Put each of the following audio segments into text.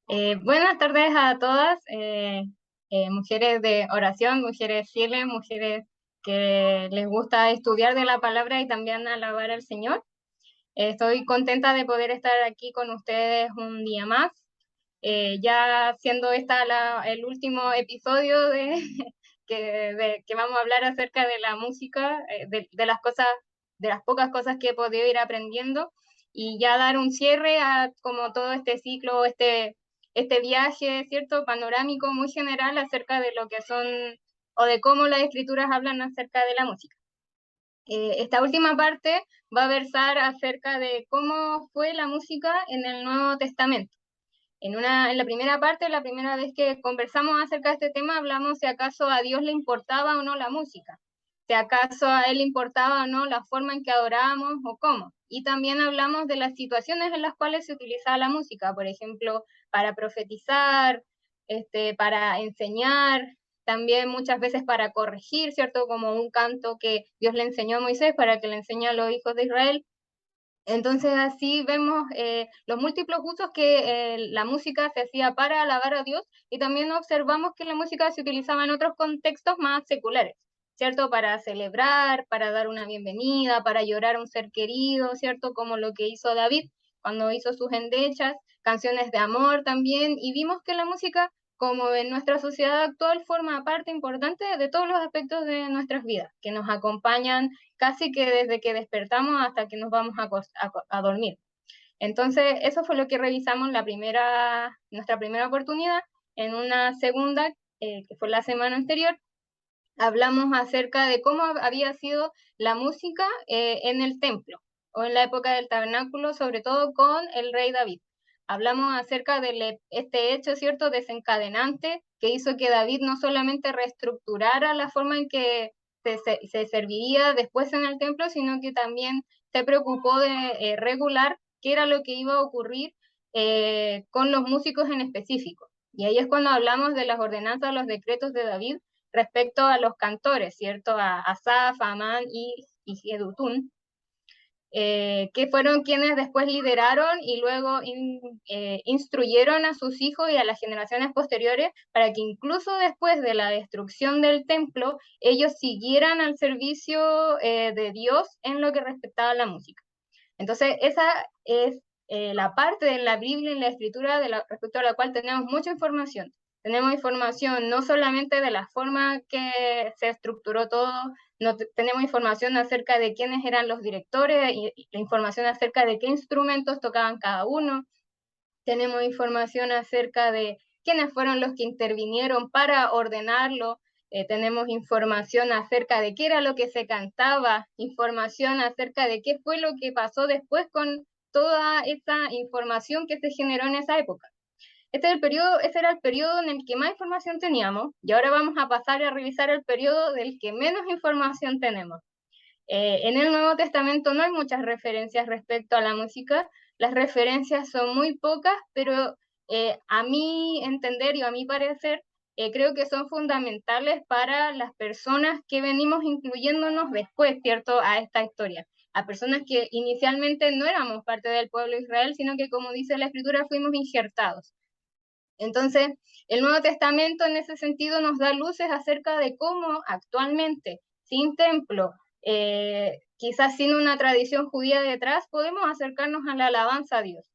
Buenas tardes a todas, mujeres de oración, mujeres fieles, mujeres que les gusta estudiar de la palabra y también alabar al Señor. Estoy contenta de poder estar aquí con ustedes un día más, ya siendo el último episodio que vamos a hablar acerca de la música, de las cosas, de las pocas cosas que he podido ir aprendiendo y ya dar un cierre a como todo este ciclo, este viaje, ¿cierto? Panorámico muy general acerca de lo que son o de cómo las escrituras hablan acerca de la música. Esta última parte va a versar acerca de cómo fue la música en el Nuevo Testamento. En la primera parte, la primera vez que conversamos acerca de este tema, hablamos si acaso a Dios le importaba o no la música, si acaso a Él le importaba o no la forma en que adorábamos o cómo. Y también hablamos de las situaciones en las cuales se utilizaba la música, por ejemplo, para profetizar, para enseñar, también muchas veces para corregir, ¿cierto? Como un canto que Dios le enseñó a Moisés para que le enseñe a los hijos de Israel. Entonces así vemos los múltiples usos que la música se hacía para alabar a Dios y también observamos que la música se utilizaba en otros contextos más seculares, ¿cierto? Para celebrar, para dar una bienvenida, para llorar a un ser querido, ¿cierto? Como lo que hizo David cuando hizo sus endechas, canciones de amor también, y vimos que la música, como en nuestra sociedad actual, forma parte importante de todos los aspectos de nuestras vidas, que nos acompañan casi que desde que despertamos hasta que nos vamos a dormir. Entonces, eso fue lo que revisamos nuestra primera oportunidad. En una segunda, que fue la semana anterior, hablamos acerca de cómo había sido la música en el templo o en la época del tabernáculo, sobre todo con el rey David. Hablamos acerca de este hecho, ¿cierto?, desencadenante que hizo que David no solamente reestructurara la forma en que se serviría después en el templo, sino que también se preocupó de regular qué era lo que iba a ocurrir con los músicos en específico. Y ahí es cuando hablamos de las ordenanzas, los decretos de David respecto a los cantores, ¿cierto? A Asaf, a Amán y Jedutún, que fueron quienes después lideraron y luego instruyeron a sus hijos y a las generaciones posteriores para que incluso después de la destrucción del templo, ellos siguieran al servicio de Dios en lo que respectaba a la música. Entonces, esa es la parte de la Biblia y la Escritura respecto a la cual tenemos mucha información. Tenemos información no solamente de la forma que se estructuró todo, no tenemos información acerca de quiénes eran los directores y la información acerca de qué instrumentos tocaban cada uno. Tenemos información acerca de quiénes fueron los que intervinieron para ordenarlo. Tenemos información acerca de qué era lo que se cantaba, información acerca de qué fue lo que pasó después con toda esa información que se generó en esa época. Ese era el periodo en el que más información teníamos, y ahora vamos a pasar a revisar el periodo del que menos información tenemos. En el Nuevo Testamento no hay muchas referencias respecto a la música, las referencias son muy pocas, pero a mi entender y a mi parecer, creo que son fundamentales para las personas que venimos incluyéndonos después, ¿cierto?, a esta historia. A personas que inicialmente no éramos parte del pueblo de Israel, sino que, como dice la Escritura, fuimos injertados. Entonces, el Nuevo Testamento en ese sentido nos da luces acerca de cómo actualmente, sin templo, quizás sin una tradición judía detrás, podemos acercarnos a la alabanza a Dios.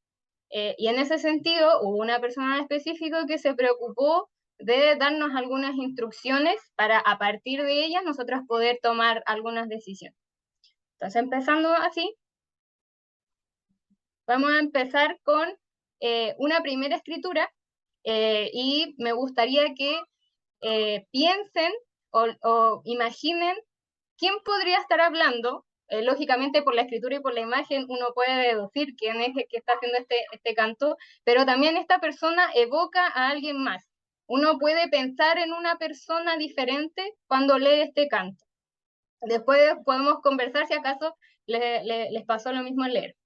Y en ese sentido, hubo una persona en específico que se preocupó de darnos algunas instrucciones para, a partir de ellas, nosotras poder tomar algunas decisiones. Entonces, empezando así, vamos a empezar con una primera escritura y me gustaría que piensen o imaginen quién podría estar hablando. Lógicamente por la escritura y por la imagen uno puede deducir quién es el que está haciendo este canto, pero también esta persona evoca a alguien más. Uno puede pensar en una persona diferente cuando lee este canto. Después podemos conversar si acaso les pasó lo mismo al leer.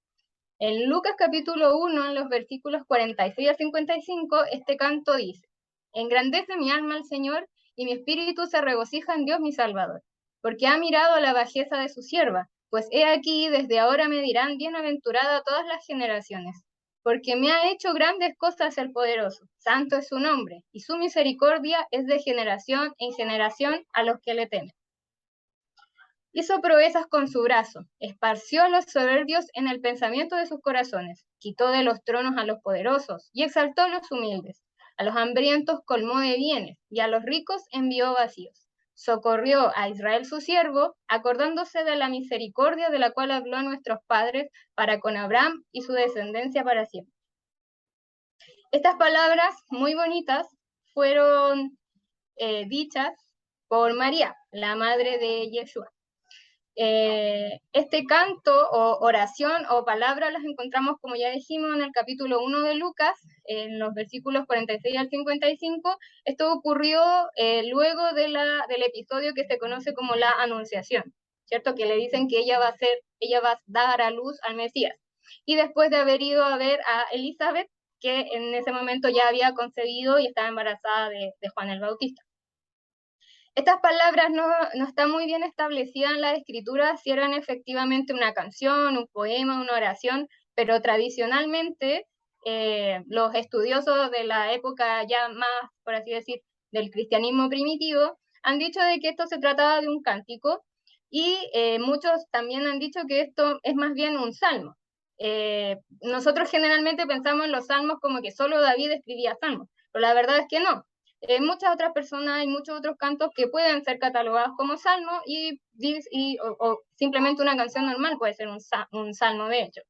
En Lucas capítulo 1, en los versículos 46 al 55, este canto dice: Engrandece mi alma al Señor, y mi espíritu se regocija en Dios mi Salvador, porque ha mirado la bajeza de su sierva, pues he aquí, desde ahora me dirán bienaventurada todas las generaciones, porque me ha hecho grandes cosas el poderoso. Santo es su nombre, y su misericordia es de generación en generación a los que le temen. Hizo proezas con su brazo, esparció a los soberbios en el pensamiento de sus corazones, quitó de los tronos a los poderosos y exaltó a los humildes. A los hambrientos colmó de bienes y a los ricos envió vacíos. Socorrió a Israel su siervo, acordándose de la misericordia de la cual habló a nuestros padres para con Abraham y su descendencia para siempre. Estas palabras muy bonitas fueron dichas por María, la madre de Yeshua. Este canto o oración o palabra las encontramos, como ya dijimos, en el capítulo 1 de Lucas, en los versículos 46 al 55. Esto ocurrió luego del episodio que se conoce como la Anunciación, ¿cierto? Que le dicen que ella va a dar a luz al Mesías. Y después de haber ido a ver a Elizabeth, que en ese momento ya había concebido y estaba embarazada de Juan el Bautista. Estas palabras no están muy bien establecidas en la escritura si eran efectivamente una canción, un poema, una oración, pero tradicionalmente los estudiosos de la época ya más, por así decir, del cristianismo primitivo, han dicho de que esto se trataba de un cántico y muchos también han dicho que esto es más bien un salmo. Nosotros generalmente pensamos en los salmos como que solo David escribía salmos, pero la verdad es que no. Muchas otras personas, hay muchos otros cantos que pueden ser catalogados como salmo o simplemente una canción normal puede ser un salmo de hecho.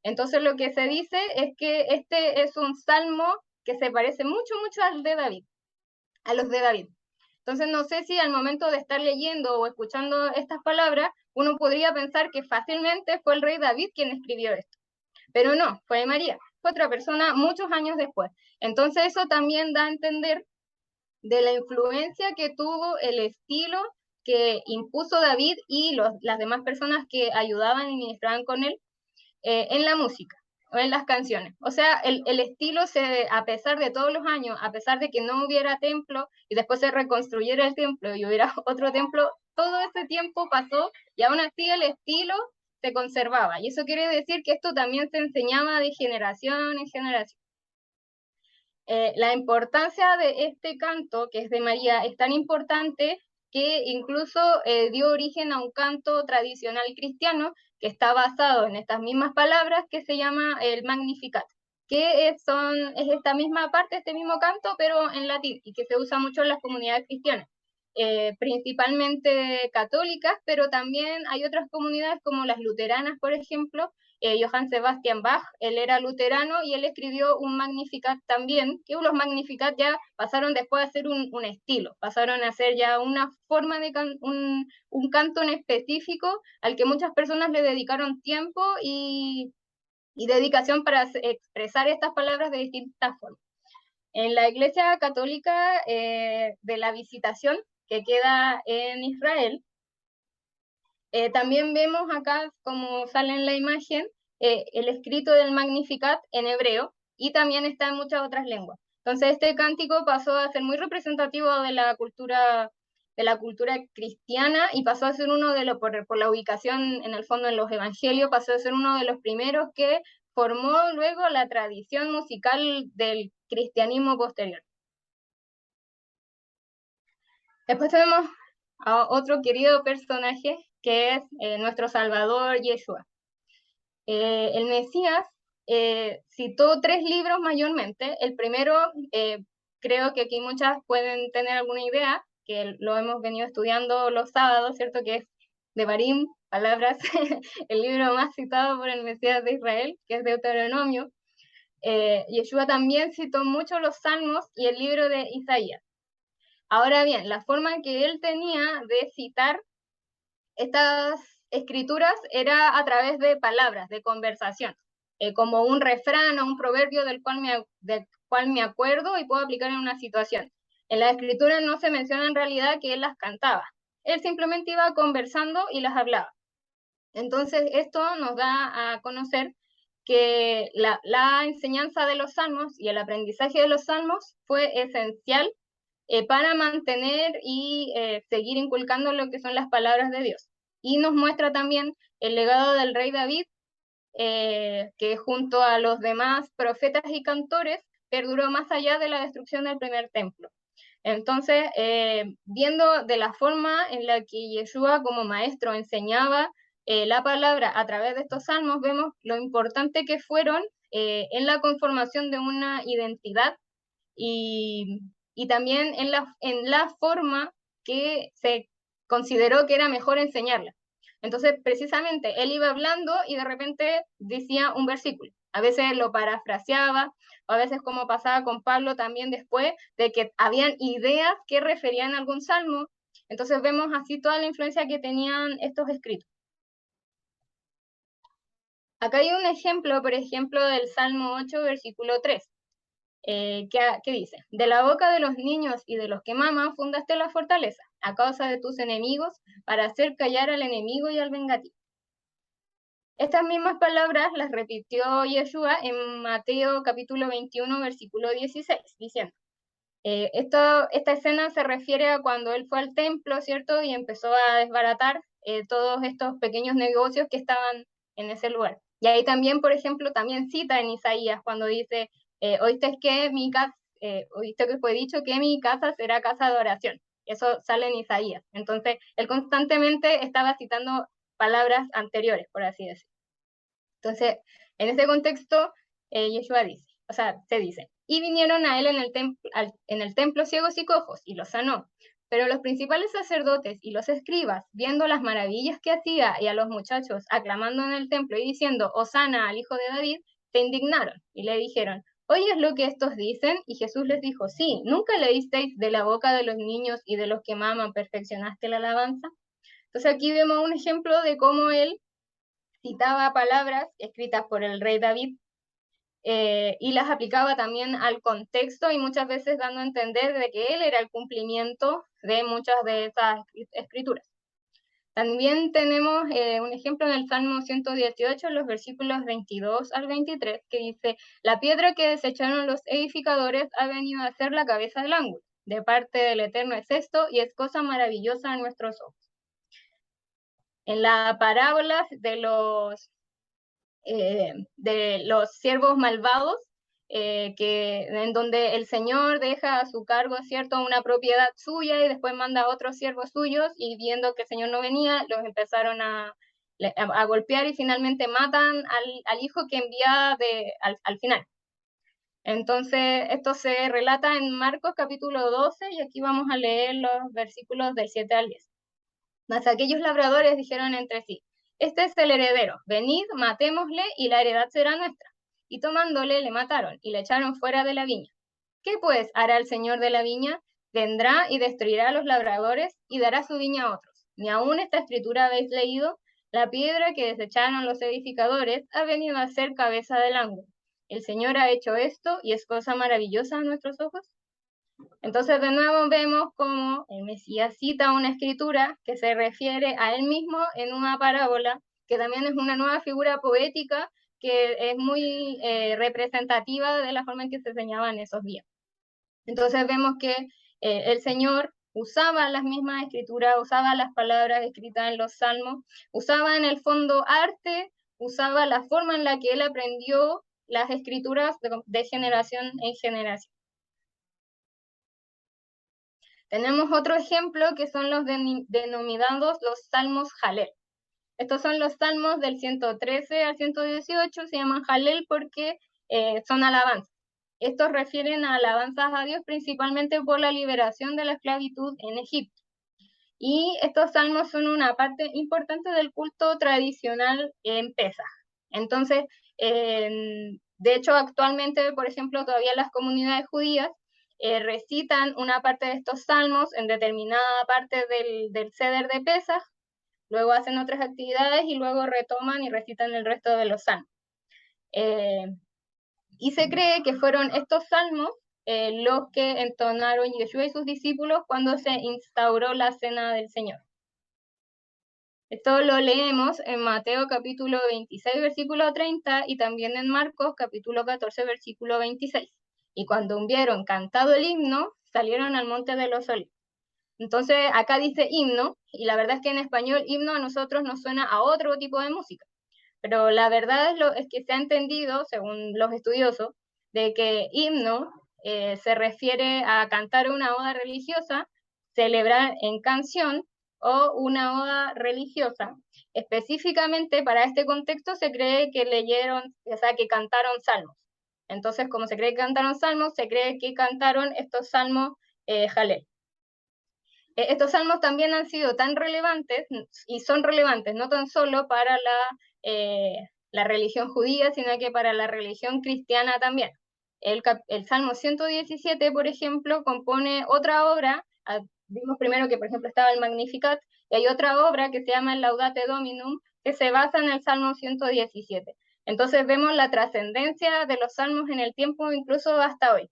Entonces lo que se dice es que este es un salmo que se parece mucho al de David, a los de David. Entonces no sé si al momento de estar leyendo o escuchando estas palabras, uno podría pensar que fácilmente fue el rey David quien escribió esto. Pero no, fue María, fue otra persona muchos años después. Entonces eso también da a entender de la influencia que tuvo el estilo que impuso David y las demás personas que ayudaban y ministraban con él en la música o en las canciones. O sea, el estilo, a pesar de todos los años, a pesar de que no hubiera templo y después se reconstruyera el templo y hubiera otro templo, todo ese tiempo pasó y aún así el estilo se conservaba. Y eso quiere decir que esto también se enseñaba de generación en generación. La importancia de este canto, que es de María, es tan importante que incluso dio origen a un canto tradicional cristiano que está basado en estas mismas palabras que se llama el Magnificat, que es esta misma parte, este mismo canto, pero en latín, y que se usa mucho en las comunidades cristianas, principalmente católicas, pero también hay otras comunidades como las luteranas, por ejemplo. Johann Sebastian Bach, él era luterano y él escribió un Magnificat también, que los Magnificat ya pasaron después a ser un estilo, pasaron a ser ya una forma de un canto en específico al que muchas personas le dedicaron tiempo y dedicación para expresar estas palabras de distintas formas. En la Iglesia Católica de la Visitación, que queda en Israel, también vemos acá, como sale en la imagen, el escrito del Magnificat en hebreo y también está en muchas otras lenguas. Entonces este cántico pasó a ser muy representativo de la cultura cristiana y pasó a ser uno de los, por la ubicación en el fondo en los evangelios, pasó a ser uno de los primeros que formó luego la tradición musical del cristianismo posterior. Después tenemos a otro querido personaje que es nuestro Salvador Yeshua. El Mesías citó 3 libros mayormente. El primero, creo que aquí muchas pueden tener alguna idea, que lo hemos venido estudiando los sábados, ¿cierto? Que es Devarim, palabras, el libro más citado por el Mesías de Israel, que es Deuteronomio. Yeshua también citó mucho los Salmos y el libro de Isaías. Ahora bien, la forma que él tenía de citar estas escrituras era a través de palabras, de conversación, como un refrán o un proverbio del cual me acuerdo y puedo aplicar en una situación. En la escritura no se menciona en realidad que él las cantaba, él simplemente iba conversando y las hablaba. Entonces esto nos da a conocer que la enseñanza de los salmos y el aprendizaje de los salmos fue esencial para mantener y seguir inculcando lo que son las palabras de Dios. Y nos muestra también el legado del rey David, que junto a los demás profetas y cantores perduró más allá de la destrucción del primer templo. Entonces, viendo de la forma en la que Yeshua como maestro enseñaba la palabra a través de estos salmos, vemos lo importante que fueron en la conformación de una identidad y, y también en la forma que se consideró que era mejor enseñarla. Entonces, precisamente, él iba hablando y de repente decía un versículo. A veces lo parafraseaba, o a veces como pasaba con Pablo también después, de que habían ideas que referían a algún salmo. Entonces vemos así toda la influencia que tenían estos escritos. Acá hay un ejemplo, por ejemplo, del Salmo 8, versículo 3. ¿Qué dice? De la boca de los niños y de los que maman fundaste la fortaleza, a causa de tus enemigos, para hacer callar al enemigo y al vengativo. Estas mismas palabras las repitió Yeshua en Mateo capítulo 21, versículo 16, diciendo, esta escena se refiere a cuando él fue al templo, ¿cierto? Y empezó a desbaratar todos estos pequeños negocios que estaban en ese lugar. Y ahí también, por ejemplo, también cita en Isaías cuando dice, oíste que fue dicho que mi casa será casa de oración. Eso sale en Isaías. Entonces, él constantemente estaba citando palabras anteriores, por así decirlo. Entonces, en ese contexto, Yeshua dice, o sea, se dice, y vinieron a él en el templo ciegos y cojos, y los sanó. Pero los principales sacerdotes y los escribas, viendo las maravillas que hacía y a los muchachos aclamando en el templo y diciendo, Hosana al hijo de David, se indignaron y le dijeron, ¿oyes lo que estos dicen? Y Jesús les dijo, sí, ¿nunca leísteis de la boca de los niños y de los que maman perfeccionaste la alabanza? Entonces aquí vemos un ejemplo de cómo él citaba palabras escritas por el rey David y las aplicaba también al contexto y muchas veces dando a entender de que él era el cumplimiento de muchas de esas escrituras. También tenemos un ejemplo en el Salmo 118, los versículos 22 al 23, que dice, la piedra que desecharon los edificadores ha venido a ser la cabeza del ángulo. De parte del Eterno es esto y es cosa maravillosa a nuestros ojos. En la parábola de los siervos malvados, en donde el Señor deja a su cargo, ¿cierto?, una propiedad suya y después manda a otros siervos suyos y viendo que el Señor no venía, los empezaron a golpear y finalmente matan al hijo que envía al final. Entonces, esto se relata en Marcos capítulo 12 y aquí vamos a leer los versículos del 7 al 10. Mas aquellos labradores dijeron entre sí, este es el heredero, venid, matémosle y la heredad será nuestra. Y tomándole le mataron y le echaron fuera de la viña. ¿Qué pues hará el señor de la viña? Vendrá y destruirá a los labradores y dará su viña a otros. Ni aún esta escritura habéis leído, la piedra que desecharon los edificadores ha venido a ser cabeza del ángulo. El Señor ha hecho esto y es cosa maravillosa a nuestros ojos. Entonces, de nuevo vemos cómo el Mesías cita una escritura que se refiere a él mismo en una parábola, que también es una nueva figura poética que es muy representativa de la forma en que se enseñaba en esos días. Entonces vemos que el Señor usaba las mismas escrituras, usaba las palabras escritas en los salmos, usaba en el fondo arte, usaba la forma en la que él aprendió las escrituras de generación en generación. Tenemos otro ejemplo que son los denominados los salmos Jalel. Estos son los salmos del 113 al 118, se llaman Jalel porque son alabanzas. Estos refieren a alabanzas a Dios principalmente por la liberación de la esclavitud en Egipto. Y estos salmos son una parte importante del culto tradicional en Pesaj. Entonces, de hecho, actualmente, por ejemplo, todavía las comunidades judías recitan una parte de estos salmos en determinada parte del Seder de Pesaj, luego hacen otras actividades y luego retoman y recitan el resto de los salmos. Y se cree que fueron estos salmos los que entonaron Yeshua y sus discípulos cuando se instauró la cena del Señor. Esto lo leemos en Mateo capítulo 26, versículo 30 y también en Marcos capítulo 14, versículo 26. Y cuando hubieron cantado el himno, salieron al monte de los olivos. Entonces, acá dice himno, y la verdad es que en español himno a nosotros nos suena a otro tipo de música. pero la verdad es que se ha entendido, según los estudiosos, de que himno se refiere a cantar una oda religiosa, celebrar en canción o una oda religiosa. Específicamente para este contexto se cree que leyeron, o sea, que cantaron salmos. Entonces, como se cree que cantaron salmos, se cree que cantaron estos salmos Jalel. Estos salmos también han sido tan relevantes y son relevantes no tan solo para la religión judía, sino que para la religión cristiana también. El Salmo 117, por ejemplo, compone otra obra. Vimos primero que, por ejemplo, estaba el Magnificat, y hay otra obra que se llama el Laudate Dominum, que se basa en el Salmo 117. Entonces vemos la trascendencia de los salmos en el tiempo, incluso hasta hoy.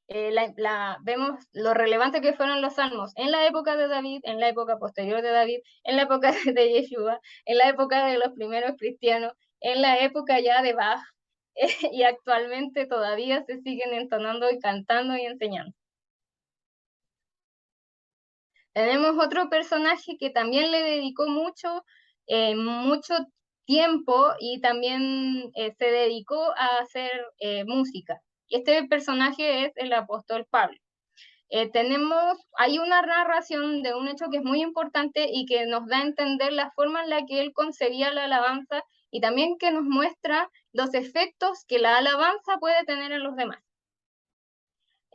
Vemos lo relevante que fueron los salmos en la época de David, en la época posterior de David, en la época de Yeshua, en la época de los primeros cristianos, en la época ya de Bach, y actualmente todavía se siguen entonando y cantando y enseñando. Tenemos otro personaje que también le dedicó mucho tiempo y también se dedicó a hacer música. Este personaje es el apóstol Pablo. Hay una narración de un hecho que es muy importante y que nos da a entender la forma en la que él concebía la alabanza y también que nos muestra los efectos que la alabanza puede tener en los demás.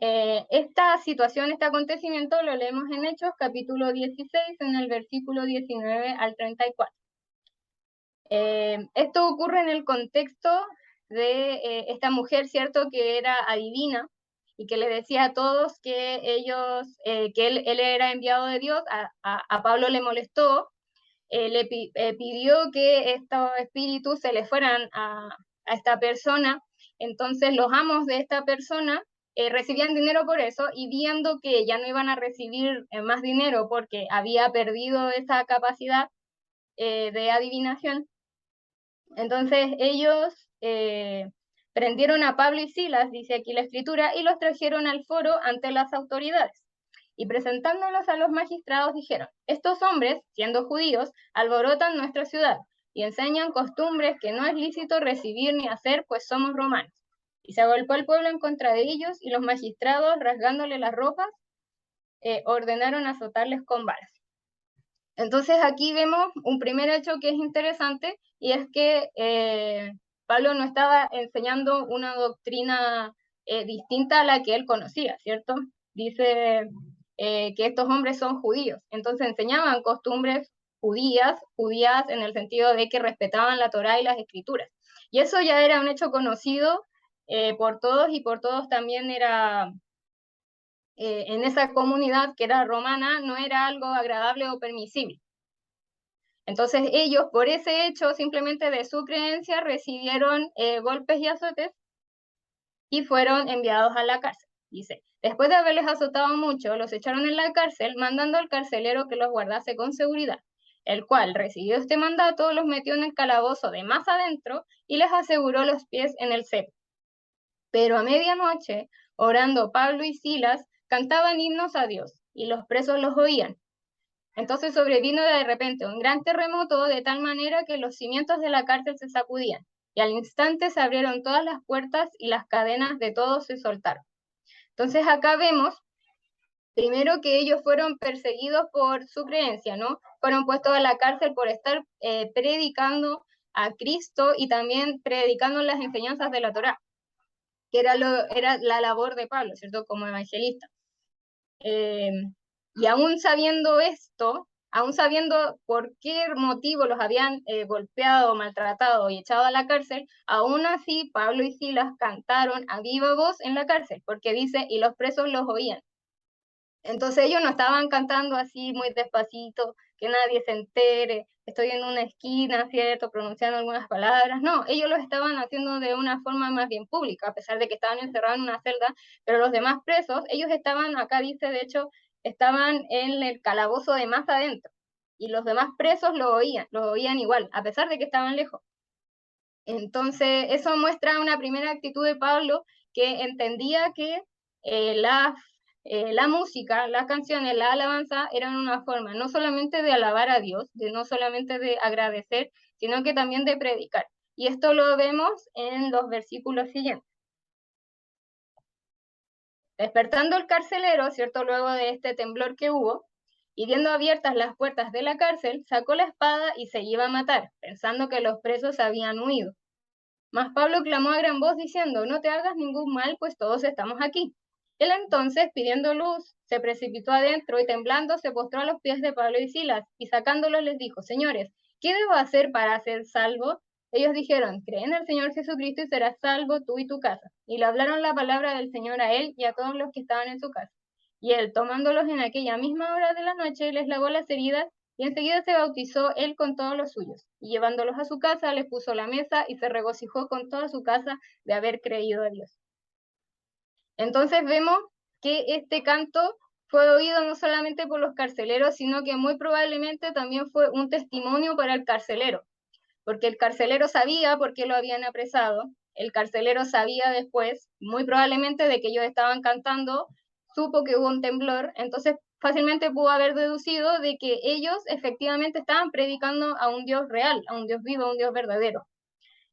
Esta situación, este acontecimiento lo leemos en Hechos, capítulo 16, en el versículo 19 al 34. Esto ocurre en el contexto de esta mujer, ¿cierto?, que era adivina y que le decía a todos que él era enviado de Dios. A Pablo le molestó, pidió que estos espíritus se le fueran a esta persona. Entonces los amos de esta persona recibían dinero por eso, y viendo que ya no iban a recibir más dinero porque había perdido esa capacidad de adivinación, entonces ellos prendieron a Pablo y Silas, dice aquí la escritura, y los trajeron al foro ante las autoridades. Y presentándolos a los magistrados dijeron: estos hombres, siendo judíos, alborotan nuestra ciudad y enseñan costumbres que no es lícito recibir ni hacer, pues somos romanos. Y se agolpó el pueblo en contra de ellos, y los magistrados, rasgándole las ropas, ordenaron azotarles con varas. Entonces aquí vemos un primer hecho que es interesante, y es que Pablo no estaba enseñando una doctrina distinta a la que él conocía, ¿cierto? Dice que estos hombres son judíos, entonces enseñaban costumbres judías en el sentido de que respetaban la Torá y las escrituras. Y eso ya era un hecho conocido por todos, y por todos también era... en esa comunidad que era romana, no era algo agradable o permisible. Entonces ellos, por ese hecho, simplemente de su creencia, recibieron golpes y azotes y fueron enviados a la cárcel. Dice: después de haberles azotado mucho, los echaron en la cárcel, mandando al carcelero que los guardase con seguridad, el cual, recibido este mandato, los metió en el calabozo de más adentro y les aseguró los pies en el cepo. Pero a medianoche, orando Pablo y Silas, cantaban himnos a Dios, y los presos los oían. Entonces sobrevino de repente un gran terremoto, de tal manera que los cimientos de la cárcel se sacudían, y al instante se abrieron todas las puertas y las cadenas de todos se soltaron. Entonces acá vemos, primero, que ellos fueron perseguidos por su creencia, ¿no? Fueron puestos a la cárcel por estar predicando a Cristo y también predicando las enseñanzas de la Torá, que era la labor de Pablo, ¿cierto?, como evangelista. Y aún sabiendo esto, aún sabiendo por qué motivo los habían golpeado, maltratado y echado a la cárcel, aún así Pablo y Silas cantaron a viva voz en la cárcel, porque dice: y los presos los oían. Entonces ellos no estaban cantando así muy despacito, que nadie se entere, estoy en una esquina, ¿cierto?, pronunciando algunas palabras. No, ellos lo estaban haciendo de una forma más bien pública, a pesar de que estaban encerrados en una celda, pero los demás presos, ellos estaban, acá dice, de hecho, estaban en el calabozo de más adentro, y los demás presos lo oían igual, a pesar de que estaban lejos. Entonces, eso muestra una primera actitud de Pablo, que entendía que la música, las canciones, la alabanza eran una forma no solamente de alabar a Dios, de no solamente de agradecer, sino que también de predicar. Y esto lo vemos en los versículos siguientes. Despertando el carcelero, ¿cierto? Luego de este temblor que hubo, y viendo abiertas las puertas de la cárcel, sacó la espada y se iba a matar, pensando que los presos habían huido. Mas Pablo clamó a gran voz diciendo, no te hagas ningún mal, pues todos estamos aquí. Él entonces, pidiendo luz, se precipitó adentro y temblando se postró a los pies de Pablo y Silas, y sacándolos les dijo, señores, ¿qué debo hacer para ser salvo? Ellos dijeron, cree en el Señor Jesucristo y serás salvo tú y tu casa. Y le hablaron la palabra del Señor a él y a todos los que estaban en su casa. Y él, tomándolos en aquella misma hora de la noche, les lavó las heridas y enseguida se bautizó él con todos los suyos. Y llevándolos a su casa, les puso la mesa y se regocijó con toda su casa de haber creído a Dios. Entonces vemos que este canto fue oído no solamente por los carceleros, sino que muy probablemente también fue un testimonio para el carcelero, porque el carcelero sabía por qué lo habían apresado, el carcelero sabía después, muy probablemente, de que ellos estaban cantando, supo que hubo un temblor, entonces fácilmente pudo haber deducido de que ellos efectivamente estaban predicando a un Dios real, a un Dios vivo, a un Dios verdadero.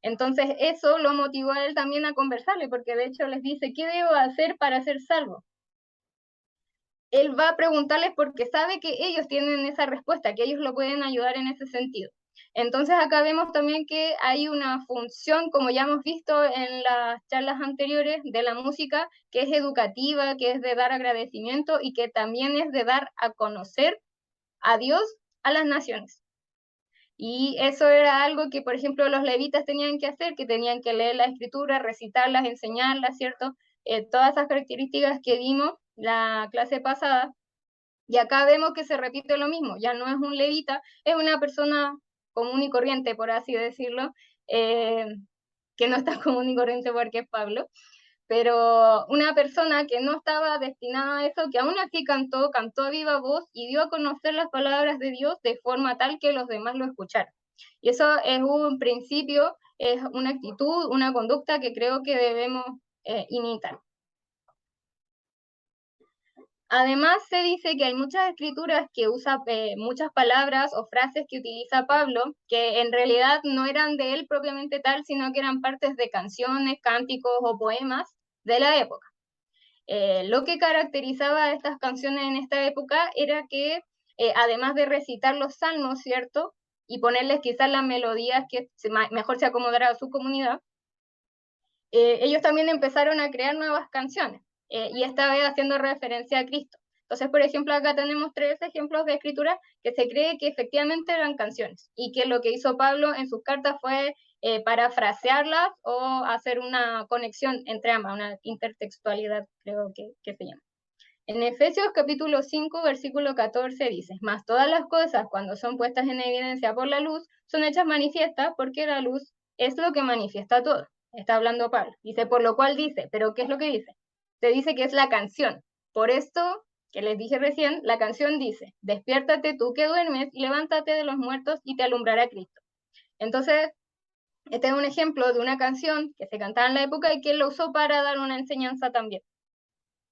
Entonces eso lo motivó a él también a conversarle, porque de hecho les dice, ¿qué debo hacer para ser salvo? Él va a preguntarles porque sabe que ellos tienen esa respuesta, que ellos lo pueden ayudar en ese sentido. Entonces acá vemos también que hay una función, como ya hemos visto en las charlas anteriores, de la música, que es educativa, que es de dar agradecimiento y que también es de dar a conocer a Dios a las naciones. Y eso era algo que, por ejemplo, los levitas tenían que hacer, que tenían que leer la escritura, recitarlas, enseñarlas, ¿cierto? Todas esas características que vimos la clase pasada. Y acá vemos que se repite lo mismo, ya no es un levita, es una persona común y corriente, por así decirlo, eh, que no está común y corriente porque es Pablo, pero una persona que no estaba destinada a eso, que aún así cantó a viva voz y dio a conocer las palabras de Dios de forma tal que los demás lo escucharan. Y eso es un principio, es una actitud, una conducta que creo que debemos imitar. Además, se dice que hay muchas escrituras que usan muchas palabras o frases que utiliza Pablo, que en realidad no eran de él propiamente tal, sino que eran partes de canciones, cánticos o poemas de la época. Lo que caracterizaba a estas canciones en esta época era que, además de recitar los salmos, ¿cierto? Y ponerles quizás las melodías que mejor se acomodara a su comunidad, ellos también empezaron a crear nuevas canciones, y esta vez haciendo referencia a Cristo. Entonces, por ejemplo, acá tenemos 3 ejemplos de escritura que se cree que efectivamente eran canciones, y que lo que hizo Pablo en sus cartas fue parafrasearlas o hacer una conexión entre ambas, una intertextualidad, creo que se llama. En Efesios capítulo 5, versículo 14 dice, mas todas las cosas cuando son puestas en evidencia por la luz, son hechas manifiestas porque la luz es lo que manifiesta todo. Está hablando Pablo. Dice, por lo cual dice, pero ¿qué es lo que dice? Se dice que es la canción. Por esto que les dije recién, la canción dice, despiértate tú que duermes y levántate de los muertos y te alumbrará Cristo. Entonces, este es un ejemplo de una canción que se cantaba en la época y que él lo usó para dar una enseñanza también.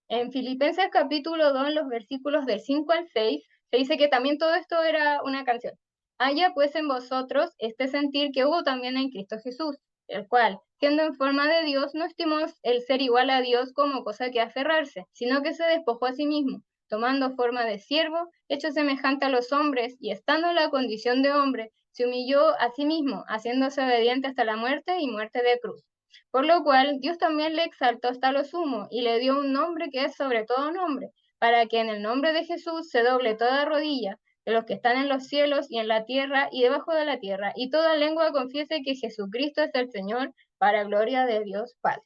En Filipenses capítulo 2, los versículos del 5 al 6, se dice que también todo esto era una canción. Haya pues en vosotros este sentir que hubo también en Cristo Jesús, el cual, siendo en forma de Dios, no estimó el ser igual a Dios como cosa que aferrarse, sino que se despojó a sí mismo, tomando forma de siervo, hecho semejante a los hombres, y estando en la condición de hombre, se humilló a sí mismo, haciéndose obediente hasta la muerte y muerte de cruz. Por lo cual Dios también le exaltó hasta lo sumo y le dio un nombre que es sobre todo nombre, para que en el nombre de Jesús se doble toda rodilla de los que están en los cielos y en la tierra y debajo de la tierra, y toda lengua confiese que Jesucristo es el Señor, para gloria de Dios Padre.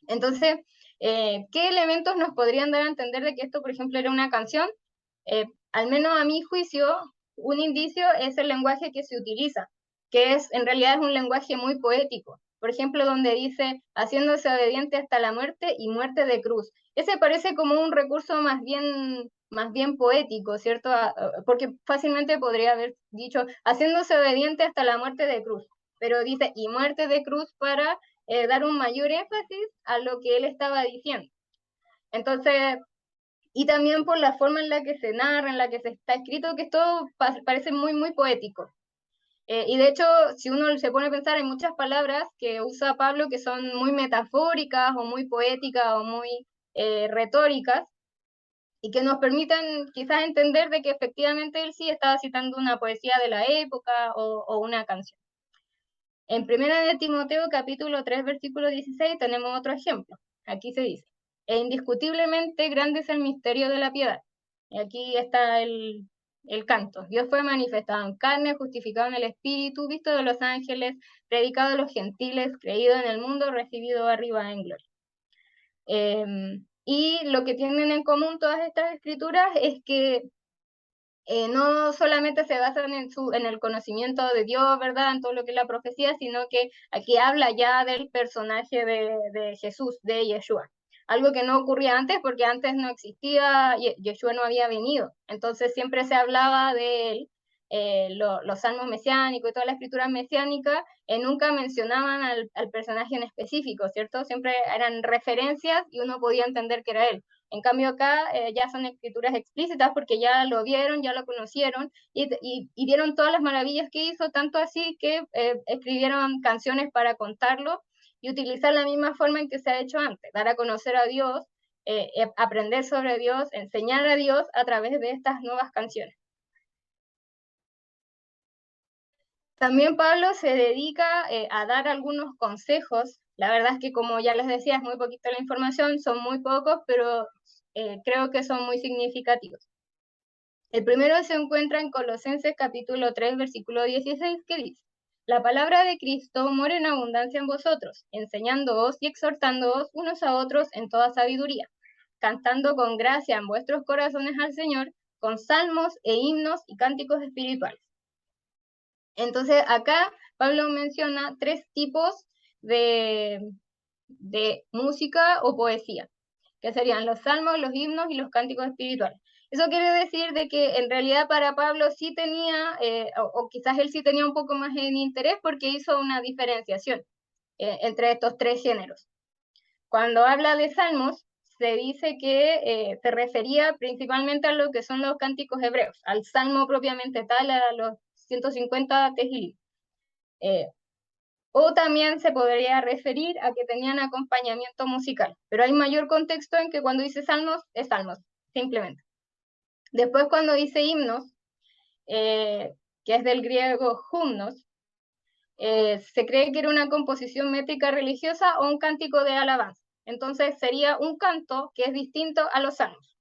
Entonces, ¿qué elementos nos podrían dar a entender de que esto, por ejemplo, era una canción? Al menos a mi juicio, un indicio es el lenguaje que se utiliza, que en realidad es un lenguaje muy poético. Por ejemplo, donde dice, haciéndose obediente hasta la muerte y muerte de cruz. Ese parece como un recurso más bien poético, ¿cierto? Porque fácilmente podría haber dicho, haciéndose obediente hasta la muerte de cruz. Pero dice, y muerte de cruz para dar un mayor énfasis a lo que él estaba diciendo. Entonces, y también por la forma en la que se narra, en la que se está escrito, que esto parece muy, muy poético. Y de hecho, si uno se pone a pensar, hay muchas palabras que usa Pablo que son muy metafóricas o muy poéticas o muy retóricas, y que nos permiten quizás entender de que efectivamente él sí estaba citando una poesía de la época o una canción. En 1 de Timoteo capítulo 3 versículo 16 tenemos otro ejemplo. Aquí se dice, e indiscutiblemente grande es el misterio de la piedad. Y aquí está el canto. Dios fue manifestado en carne, justificado en el Espíritu, visto de los ángeles, predicado a los gentiles, creído en el mundo, recibido arriba en gloria. Y lo que tienen en común todas estas escrituras es que no solamente se basan en el conocimiento de Dios, ¿verdad? En todo lo que es la profecía, sino que aquí habla ya del personaje de Jesús, de Yeshua. Algo que no ocurría antes porque antes no existía, Yeshua no había venido. Entonces siempre se hablaba de él, los salmos mesiánicos y toda la escritura mesiánica, nunca mencionaban al personaje en específico, ¿cierto? Siempre eran referencias y uno podía entender que era él. En cambio acá ya son escrituras explícitas porque ya lo vieron, ya lo conocieron y vieron todas las maravillas que hizo, tanto así que escribieron canciones para contarlo y utilizar la misma forma en que se ha hecho antes, dar a conocer a Dios, aprender sobre Dios, enseñar a Dios a través de estas nuevas canciones. También Pablo se dedica a dar algunos consejos. La verdad es que, como ya les decía, es muy poquita la información, son muy pocos, pero creo que son muy significativos. El primero se encuentra en Colosenses capítulo 3, versículo 16, que dice, la palabra de Cristo mora en abundancia en vosotros, enseñándoos y exhortándoos unos a otros en toda sabiduría, cantando con gracia en vuestros corazones al Señor, con salmos e himnos y cánticos espirituales. Entonces acá Pablo menciona 3 tipos de música o poesía, que serían los salmos, los himnos y los cánticos espirituales. Eso quiere decir de que en realidad para Pablo sí tenía, o quizás él sí tenía un poco más en interés porque hizo una diferenciación entre estos 3 géneros. Cuando habla de salmos, se dice que se refería principalmente a lo que son los cánticos hebreos, al salmo propiamente tal, a los 150 Tehilim. O también se podría referir a que tenían acompañamiento musical, pero hay mayor contexto en que cuando dice salmos, es salmos, simplemente. Después cuando dice himnos, que es del griego hymnos, se cree que era una composición métrica religiosa o un cántico de alabanza. Entonces sería un canto que es distinto a los salmos.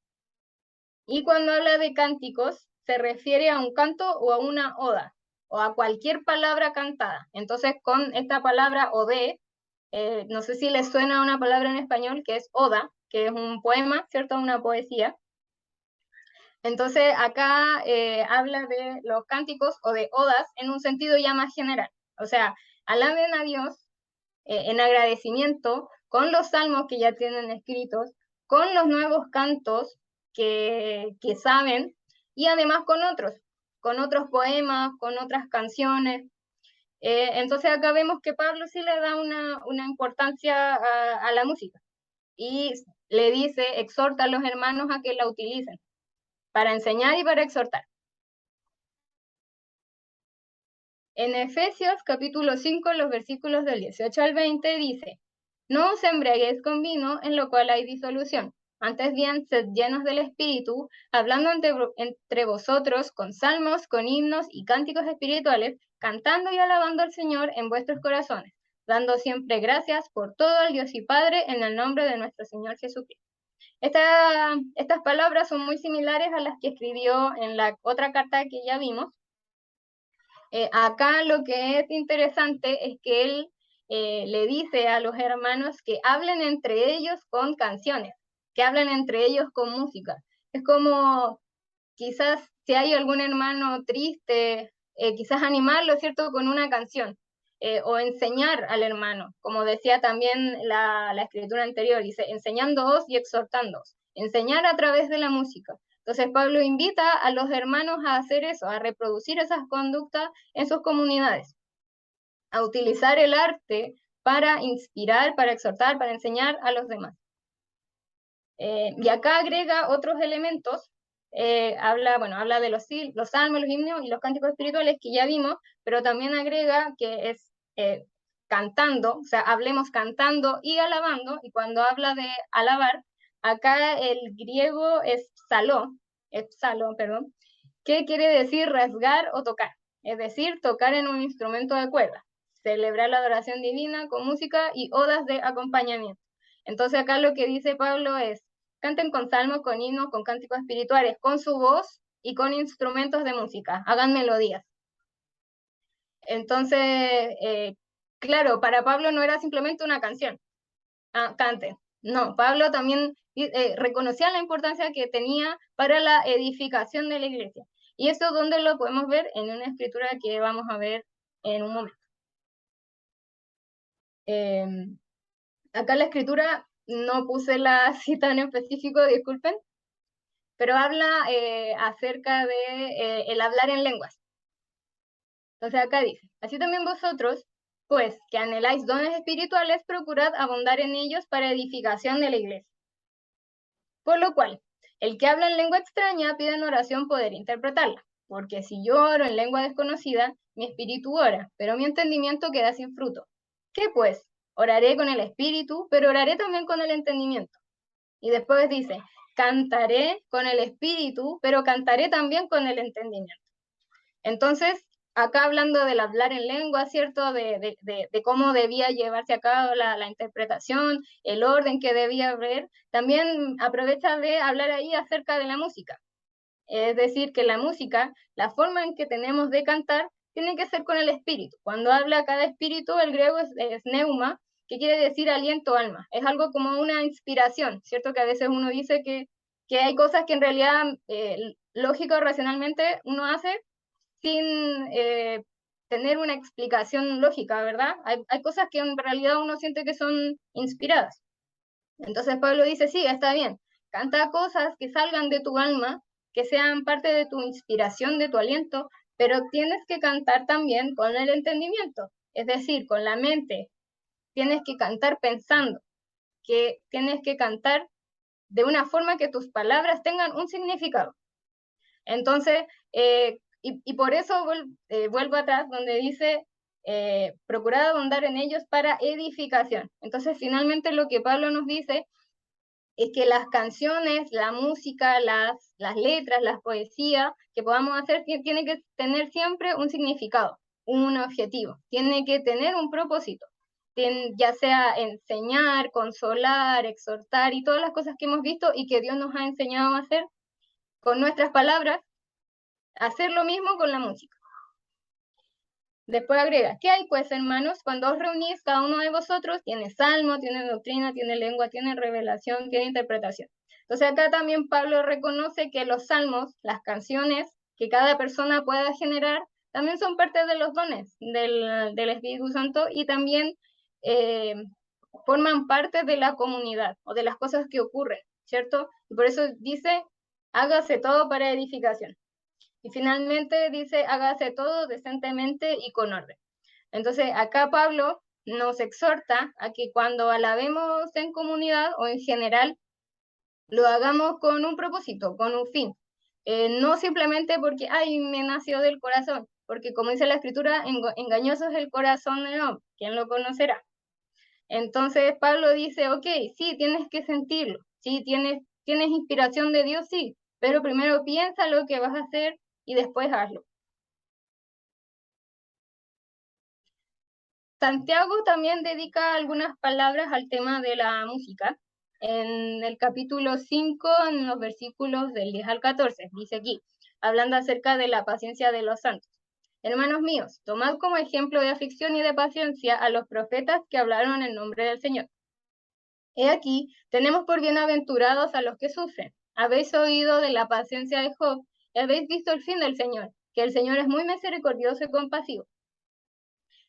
Y cuando habla de cánticos, se refiere a un canto o a una oda, o a cualquier palabra cantada. Entonces, con esta palabra ode, no sé si les suena una palabra en español que es oda, que es un poema, ¿cierto? Una poesía. Entonces, acá habla de los cánticos o de odas en un sentido ya más general. O sea, alaben a Dios en agradecimiento con los salmos que ya tienen escritos, con los nuevos cantos que saben y además con otros poemas, con otras canciones. Entonces acá vemos que Pablo sí le da una importancia a la música y le dice, exhorta a los hermanos a que la utilicen para enseñar y para exhortar. En Efesios capítulo 5, los versículos del 18 al 20 dice, no os embriaguéis con vino, en lo cual hay disolución. Antes bien, sed llenos del Espíritu, hablando entre vosotros con salmos, con himnos y cánticos espirituales, cantando y alabando al Señor en vuestros corazones, dando siempre gracias por todo al Dios y Padre en el nombre de nuestro Señor Jesucristo. Estas palabras son muy similares a las que escribió en la otra carta que ya vimos. Acá lo que es interesante es que él le dice a los hermanos que hablen entre ellos con canciones, que hablen entre ellos con música. Es como quizás si hay algún hermano triste, quizás animarlo, ¿cierto?, con una canción, o enseñar al hermano, como decía también la escritura anterior, dice, enseñándoos y exhortándoos, enseñar a través de la música. Entonces Pablo invita a los hermanos a hacer eso, a reproducir esas conductas en sus comunidades, a utilizar el arte para inspirar, para exhortar, para enseñar a los demás. Y acá agrega otros elementos habla de los salmos, los himnos y los cánticos espirituales que ya vimos, pero también agrega que es cantando, o sea, hablemos cantando y alabando, y cuando habla de alabar, acá el griego es psalo, perdón, que quiere decir rasgar o tocar, es decir, tocar en un instrumento de cuerda, celebrar la adoración divina con música y odas de acompañamiento. Entonces acá lo que dice Pablo es, canten con salmos, con himnos, con cánticos espirituales, con su voz y con instrumentos de música, hagan melodías. Entonces, claro, para Pablo no era simplemente una canción, canten. No, Pablo también reconocía la importancia que tenía para la edificación de la iglesia. Y eso donde lo podemos ver en una escritura que vamos a ver en un momento. Acá la escritura no puse la cita en específico, disculpen, pero habla acerca de el hablar en lenguas. Entonces acá dice, así también vosotros, pues que anheláis dones espirituales, procurad abundar en ellos para edificación de la iglesia. Por lo cual, el que habla en lengua extraña pide en oración poder interpretarla, porque si yo oro en lengua desconocida, mi espíritu ora, pero mi entendimiento queda sin fruto. ¿Qué pues? Oraré con el espíritu, pero oraré también con el entendimiento. Y después dice, cantaré con el espíritu, pero cantaré también con el entendimiento. Entonces, acá hablando del hablar en lengua, ¿cierto? De cómo debía llevarse a cabo la interpretación, el orden que debía haber, también aprovecha de hablar ahí acerca de la música. Es decir, que la música, la forma en que tenemos de cantar, tiene que ser con el espíritu. Cuando habla acá de espíritu, el griego es neuma, que quiere decir aliento, alma. Es algo como una inspiración, ¿cierto? Que a veces uno dice que hay cosas que en realidad, lógico o racionalmente, uno hace sin tener una explicación lógica, ¿verdad? Hay cosas que en realidad uno siente que son inspiradas. Entonces Pablo dice, sí, está bien, canta cosas que salgan de tu alma, que sean parte de tu inspiración, de tu aliento, pero tienes que cantar también con el entendimiento, es decir, con la mente. Tienes que cantar pensando, que tienes que cantar de una forma que tus palabras tengan un significado. Entonces, y por eso vuelvo atrás donde dice, procurad abundar en ellos para edificación. Entonces, finalmente lo que Pablo nos dice es que las canciones, la música, las letras, las poesías que podamos hacer, tiene que tener siempre un significado, un objetivo, tiene que tener un propósito, ya sea enseñar, consolar, exhortar y todas las cosas que hemos visto y que Dios nos ha enseñado a hacer con nuestras palabras, hacer lo mismo con la música. Después agrega, ¿qué hay pues, hermanos? Cuando os reunís, cada uno de vosotros tiene salmo, tiene doctrina, tiene lengua, tiene revelación, tiene interpretación. Entonces acá también Pablo reconoce que los salmos, las canciones que cada persona pueda generar, también son parte de los dones del Espíritu Santo y también forman parte de la comunidad o de las cosas que ocurren, ¿cierto? Y por eso dice, hágase todo para edificación. Y finalmente dice, hágase todo decentemente y con orden. Entonces, acá Pablo nos exhorta a que cuando alabemos en comunidad o en general, lo hagamos con un propósito, con un fin. No simplemente porque, ay, me nació del corazón, porque como dice la escritura, engañoso es el corazón del hombre, ¿quién lo conocerá? Entonces Pablo dice, ok, sí, tienes que sentirlo, sí, tienes inspiración de Dios, sí, pero primero piensa lo que vas a hacer y después hazlo. Santiago también dedica algunas palabras al tema de la música. En el capítulo 5, en los versículos del 10 al 14, dice aquí, hablando acerca de la paciencia de los santos. Hermanos míos, tomad como ejemplo de aflicción y de paciencia a los profetas que hablaron en nombre del Señor. He aquí, tenemos por bienaventurados a los que sufren. Habéis oído de la paciencia de Job y habéis visto el fin del Señor, que el Señor es muy misericordioso y compasivo.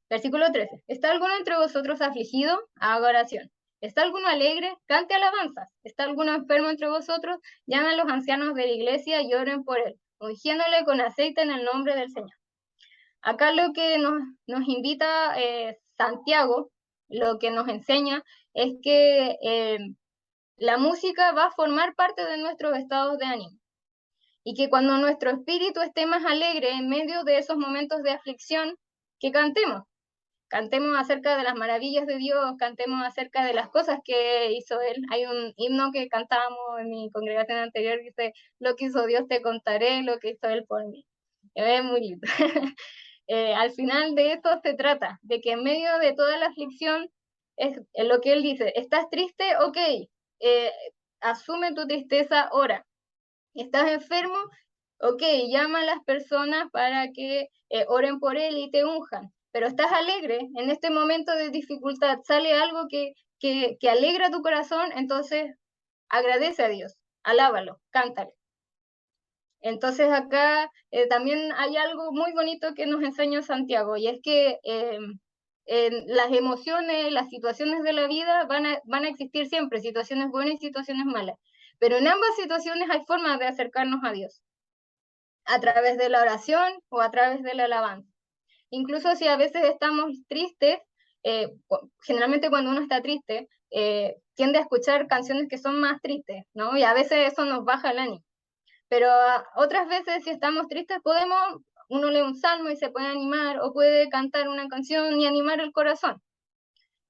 Versículo 13. ¿Está alguno entre vosotros afligido? Haga oración. ¿Está alguno alegre? Cante alabanzas. ¿Está alguno enfermo entre vosotros? Llamen a los ancianos de la iglesia y oren por él, ungiéndole con aceite en el nombre del Señor. Acá lo que nos invita Santiago, lo que nos enseña, es que la música va a formar parte de nuestros estados de ánimo. Y que cuando nuestro espíritu esté más alegre en medio de esos momentos de aflicción, que cantemos. Cantemos acerca de las maravillas de Dios, cantemos acerca de las cosas que hizo Él. Hay un himno que cantábamos en mi congregación anterior que dice, lo que hizo Dios te contaré, lo que hizo Él por mí. Es muy lindo. Al final de esto se trata, de que en medio de toda la aflicción, es lo que Él dice, ¿estás triste? Ok, asume tu tristeza, ora. ¿Estás enfermo? Ok, llama a las personas para que oren por Él y te unjan. Pero estás alegre, en este momento de dificultad sale algo que alegra tu corazón, entonces agradece a Dios, alábalo, cántale. Entonces acá también hay algo muy bonito que nos enseña Santiago, y es que las emociones, las situaciones de la vida van a existir siempre, situaciones buenas y situaciones malas. Pero en ambas situaciones hay formas de acercarnos a Dios, a través de la oración o a través de la alabanza. Incluso si a veces estamos tristes, generalmente cuando uno está triste, tiende a escuchar canciones que son más tristes, ¿no? Y a veces eso nos baja el ánimo. Pero otras veces si estamos tristes uno lee un salmo y se puede animar, o puede cantar una canción y animar el corazón.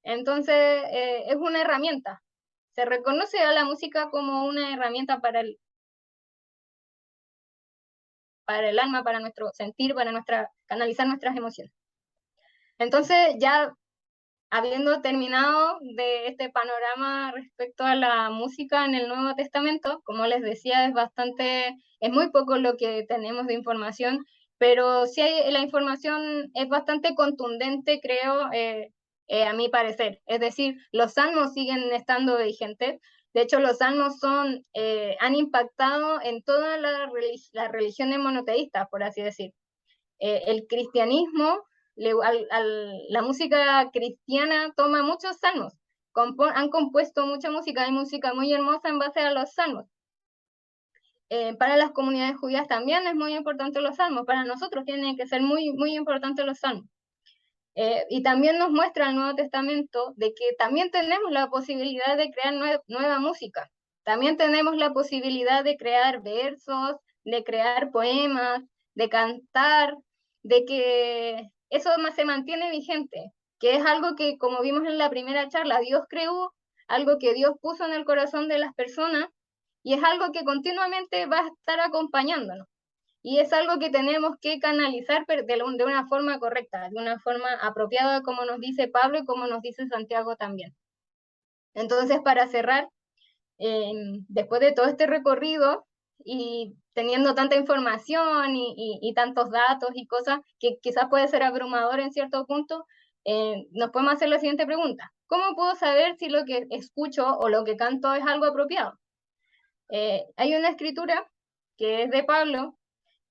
Entonces es una herramienta. Se reconoce a la música como una herramienta para el alma, para nuestro sentir, para canalizar nuestras emociones. Entonces, ya habiendo terminado de este panorama respecto a la música en el Nuevo Testamento, como les decía, es muy poco lo que tenemos de información, pero sí la información es bastante contundente, creo, a mi parecer. Es decir, los salmos siguen estando vigentes. De hecho, los salmos han impactado en todas las religiones monoteístas, por así decir. El cristianismo, la música cristiana toma muchos salmos, han compuesto mucha música, hay música muy hermosa en base a los salmos. Para las comunidades judías también es muy importante los salmos, para nosotros tienen que ser muy, muy importantes los salmos. Y también nos muestra el Nuevo Testamento de que también tenemos la posibilidad de crear nueva música, también tenemos la posibilidad de crear versos, de crear poemas, de cantar, de que eso se mantiene vigente, que es algo que, como vimos en la primera charla, Dios creó, algo que Dios puso en el corazón de las personas, y es algo que continuamente va a estar acompañándonos. Y es algo que tenemos que canalizar de una forma correcta, de una forma apropiada, como nos dice Pablo y como nos dice Santiago también. Entonces, para cerrar, después de todo este recorrido y teniendo tanta información y tantos datos y cosas que quizás puede ser abrumador en cierto punto, nos podemos hacer la siguiente pregunta. ¿Cómo puedo saber si lo que escucho o lo que canto es algo apropiado? Hay una escritura que es de Pablo,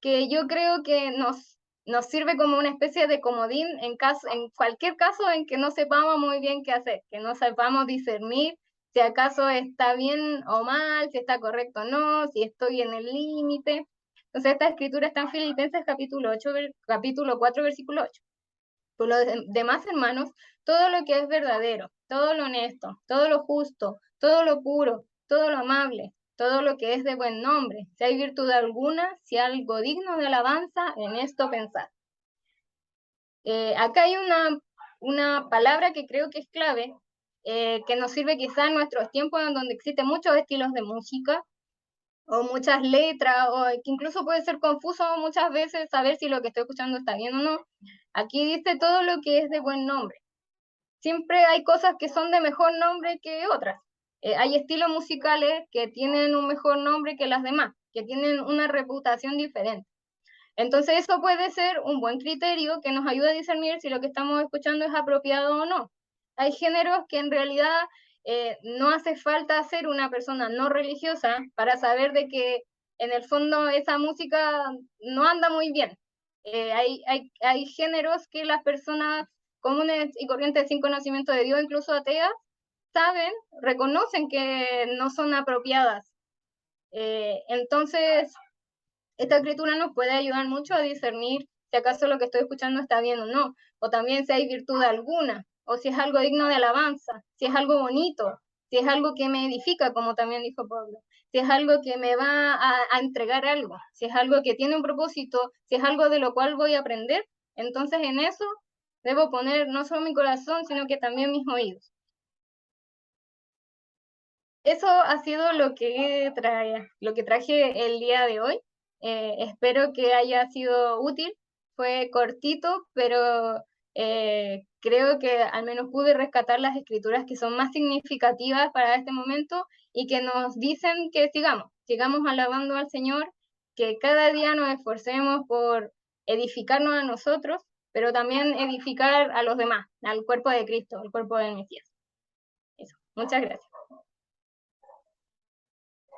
que yo creo que nos sirve como una especie de comodín en cualquier caso en que no sepamos muy bien qué hacer, que no sepamos discernir si acaso está bien o mal, si está correcto o no, si estoy en el límite. Entonces esta escritura está en Filipenses capítulo 4, versículo 8. Por los demás, hermanos, todo lo que es verdadero, todo lo honesto, todo lo justo, todo lo puro, todo lo amable, todo lo que es de buen nombre, si hay virtud alguna, si algo digno de alabanza, en esto pensad. Acá hay una palabra que creo que es clave, que nos sirve quizá en nuestros tiempos en donde existen muchos estilos de música, o muchas letras, o que incluso puede ser confuso muchas veces saber si lo que estoy escuchando está bien o no. Aquí dice todo lo que es de buen nombre. Siempre hay cosas que son de mejor nombre que otras. Hay estilos musicales que tienen un mejor nombre que las demás, que tienen una reputación diferente. Entonces eso puede ser un buen criterio que nos ayuda a discernir si lo que estamos escuchando es apropiado o no. Hay géneros que en realidad no hace falta ser una persona no religiosa para saber de que en el fondo esa música no anda muy bien. Hay géneros que las personas comunes y corrientes sin conocimiento de Dios, incluso ateas, saben, reconocen que no son apropiadas. Entonces, esta escritura nos puede ayudar mucho a discernir si acaso lo que estoy escuchando está bien o no, o también si hay virtud alguna, o si es algo digno de alabanza, si es algo bonito, si es algo que me edifica, como también dijo Pablo. si es algo que me va a entregar algo, si es algo que tiene un propósito, si es algo de lo cual voy a aprender, entonces en eso debo poner no solo mi corazón, sino que también mis oídos. Eso ha sido lo que traje el día de hoy. Espero que haya sido útil. Fue cortito, pero creo que al menos pude rescatar las escrituras que son más significativas para este momento y que nos dicen que sigamos alabando al Señor, que cada día nos esforcemos por edificarnos a nosotros, pero también edificar a los demás, al cuerpo de Cristo, al cuerpo del Mesías. Eso. Muchas gracias.